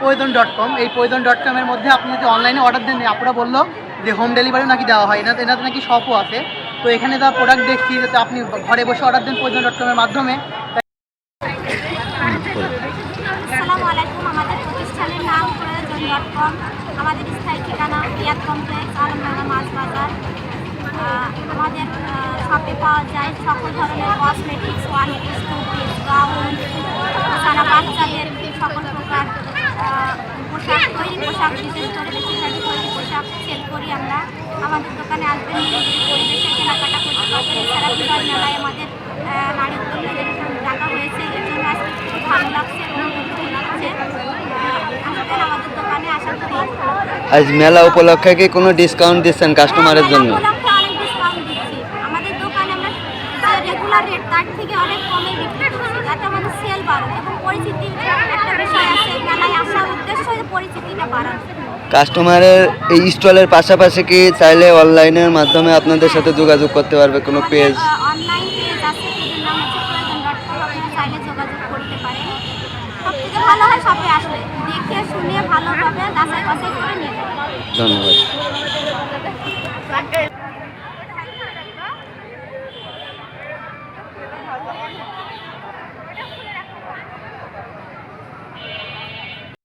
poison.com। এই poison.com এর মধ্যে আপনি যদি অনলাইনে অর্ডার দেন, আপুরা বললো যে হোম ডেলিভারিও নাকি দেওয়া হয়, এনাতে নাকি শপও আছে। তো এখানে যা প্রোডাক্ট দেখছি যাতে আপনি ঘরে বসে অর্ডার দেন poison.com এর মাধ্যমে। আসসালামু আলাইকুম। আমাদের প্রতিষ্ঠানের নাম poison.com। আমাদের স্থায়ী ঠিকানা রিয়াদ কমপ্লেক্স, আলমডাঙ্গা মাছ বাজার। আমাদের শপে পাওয়া যায় সকল ধরনের cosmetics, one piece, two piece, gown, সারা বাচ্চাদের সকল প্রকার পোশাক, তৈরি পোশাক, বিশেষ করে বেশিরভাগই তৈরি পোশাক সেল করি আমরা। আমাদের দোকানে আসবেন, পরিবেশে কেনাকাটা করতে পারবেন। এছাড়া বিজয় মেলায় আমাদের নারী উদ্যোগীদের ডাকা হয়েছে, এর জন্য আজকে খুব ভালো লাগছে এবং লাগছে। আসবেন আমাদের দোকানে, আশা করি। আজ মেলা উপলক্ষে কি কোনো ডিসকাউন্ট দিচ্ছেন কাস্টমারের জন্য? অনেক ডিসকাউন্ট দিচ্ছি। আমাদের দোকানে আমরা যে রেগুলার রেট তার থেকে অনেক কমে বিক্রি করছি, যাতে আমাদের সেল বাড়ে এবং পরিচিতি একটা বিষয় আছে। মেলায় আসার উদ্দেশ্য হচ্ছে পরিচিতিটা বাড়ানো। কাস্টমারের এই স্টলের পাশাপাশি কি চাইলে অনলাইনের মাধ্যমে আপনাদের সাথে যোগাযোগ করতে পারবে কোনো পেজ? অনলাইন পেজ আছে, পেজের নাম হচ্ছে poison.com। আপনারা চাইলে যোগাযোগ করতে পারেন। সবথেকে ভালো হয় শপে আসলে দেখে শুনে ভালোভাবে যাচাই বাছাই করে নিয়ে যাবেন। ধন্যবাদ।